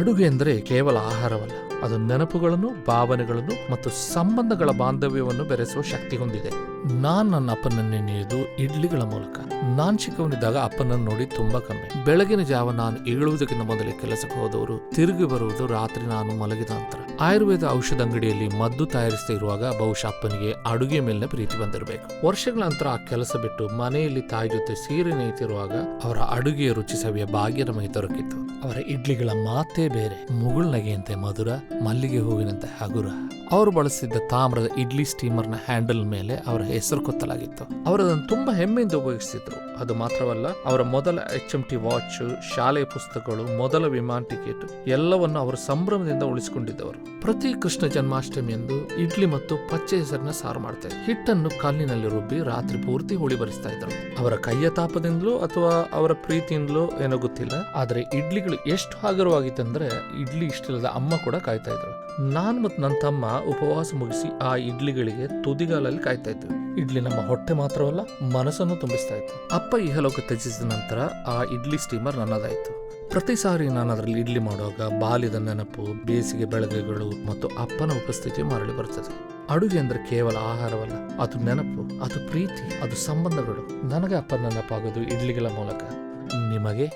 ಅಡುಗೆ ಅಂದರೆ ಕೇವಲ ಆಹಾರವಲ್ಲ, ಅದು ನೆನಪುಗಳನ್ನು, ಭಾವನೆಗಳನ್ನು ಮತ್ತು ಸಂಬಂಧಗಳ ಬಾಂಧವ್ಯವನ್ನು ಬೆರೆಸುವ ಶಕ್ತಿ ಹೊಂದಿದೆ. ನನ್ನ ಅಪ್ಪನನ್ನು ನೆನೆಯುವುದು ಇಡ್ಲಿಗಳ ಮೂಲಕ. ನಾನ್ ಚಿಕ್ಕವನಿದ್ದಾಗ ಅಪ್ಪನನ್ನು ನೋಡಿ ತುಂಬಾ ಕಮ್ಮಿ. ಬೆಳಗಿನ ಜಾವ ನಾನು ಏಳುವುದಕ್ಕಿಂತ ಮೊದಲೇ ಕೆಲಸಕ್ಕೆ ಹೋದವರು, ತಿರುಗಿ ಬರುವುದು ರಾತ್ರಿ ನಾನು ಮಲಗಿದ ನಂತರ. ಆಯುರ್ವೇದ ಔಷಧ ಅಂಗಡಿಯಲ್ಲಿ ಮದ್ದು ತಯಾರಿಸ್ತಾ ಇರುವಾಗ ಬಹುಶಃ ಅಪ್ಪನಿಗೆ ಅಡುಗೆ ಮೇಲಿನ ಪ್ರೀತಿ ಬಂದಿರಬೇಕು. ವರ್ಷಗಳ ನಂತರ ಆ ಕೆಲಸ ಬಿಟ್ಟು ಮನೆಯಲ್ಲಿ ತಾಯಿ ಜೊತೆ ಸೀರೆ ನೇಯ್ತಿರುವಾಗ ಅವರ ಅಡುಗೆಯ ರುಚಿ ಸವಿಯ ಭಾಗ್ಯ ನಮಗೆ ದೊರಕಿತ್ತು. ಅವರ ಇಡ್ಲಿಗಳ ಮಾತೇ ಬೇರೆ, ಮುಗುಳ್ನಗೆಯಂತೆ ಮಧುರ, ಮಲ್ಲಿಗೆ ಹೂವಿನಂತೆ ಹಗುರ. ಅವರು ಬಳಸಿದ್ದ ತಾಮ್ರದ ಇಡ್ಲಿ ಸ್ಟೀಮರ್ನ ಹ್ಯಾಂಡಲ್ ಮೇಲೆ ಅವರ ಹೆಸರು ಕೊತ್ತಲಾಗಿತ್ತು. ಅವರದನ್ನು ತುಂಬಾ ಹೆಮ್ಮೆಯಿಂದ ಉಪಯೋಗಿಸಿದ್ರು. ಅದು ಮಾತ್ರವಲ್ಲ, ಅವರ ಮೊದಲ HMT ವಾಚ್, ಶಾಲೆಯ ಪುಸ್ತಕಗಳು, ಮೊದಲ ವಿಮಾನ ಟಿಕೆಟ್ ಎಲ್ಲವನ್ನು ಅವರು ಸಂಭ್ರಮದಿಂದ ಉಳಿಸಿಕೊಂಡಿದ್ದವರು. ಪ್ರತಿ ಕೃಷ್ಣ ಜನ್ಮಾಷ್ಟಮಿಯಂದು ಇಡ್ಲಿ ಮತ್ತು ಪಚ್ಚೆ ಹೆಸರಿನ ಸಾರು ಮಾಡ್ತಾರೆ. ಹಿಟ್ಟನ್ನು ಕಲ್ಲಿನಲ್ಲಿ ರುಬ್ಬಿ ರಾತ್ರಿ ಪೂರ್ತಿ ಹುಳಿ ಬರಿಸ್ತಾ ಇದ್ರು. ಅವರ ಕೈಯ ತಾಪದಿಂದಲೋ ಅಥವಾ ಅವರ ಪ್ರೀತಿಯಿಂದಲೋ ಏನೋ ಗೊತ್ತಿಲ್ಲ, ಆದ್ರೆ ಇಡ್ಲಿಗಳು ಎಷ್ಟು ಹಗುರವಾಗಿತ್ತಂದ್ರೆ ಇಡ್ಲಿ ಇಷ್ಟಿಲ್ಲದ ಅಮ್ಮ ಕೂಡ ಕಾಯ್ತಾ ಇದ್ರು. ನಾನು ಮತ್ತು ನನ್ನ ತಮ್ಮ ಉಪವಾಸ ಮುಗಿಸಿ ಆ ಇಡ್ಲಿಗಳಿಗೆ ತುದಿಗಾಲಲ್ಲಿ ಕಾಯ್ತಾ ಇದ್ವಿ. ಇಡ್ಲಿ ನಮ್ಮ ಹೊಟ್ಟೆ ಮಾತ್ರವಲ್ಲ, ಮನಸ್ಸನ್ನು ತುಂಬಿಸ್ತಾ ಇತ್ತು. ಅಪ್ಪ ಇಹಲೋಕ ತ್ಯಜಿಸಿದ ನಂತರ ಆ ಇಡ್ಲಿ ಸ್ಟೀಮರ್ ನನ್ನದಾಯಿತು. ಪ್ರತಿ ಸಾರಿ ನಾನು ಅದರಲ್ಲಿ ಇಡ್ಲಿ ಮಾಡುವಾಗ ಬಾಲ್ಯದ ನೆನಪು, ಬೇಸಿಗೆ ಬೆಳಗ್ಗೆಗಳು ಮತ್ತು ಅಪ್ಪನ ಉಪಸ್ಥಿತಿ ಮರಳಿ ಬರ್ತದೆ. ಅಡುಗೆ ಅಂದ್ರೆ ಕೇವಲ ಆಹಾರವಲ್ಲ, ಅದು ನೆನಪು, ಅದು ಪ್ರೀತಿ, ಅದು ಸಂಬಂಧಗಳು. ನನಗೆ ಅಪ್ಪನ ನೆನಪಾಗೋದು ಇಡ್ಲಿಗಳ ಮೂಲಕ. ನಿಮಗೆ?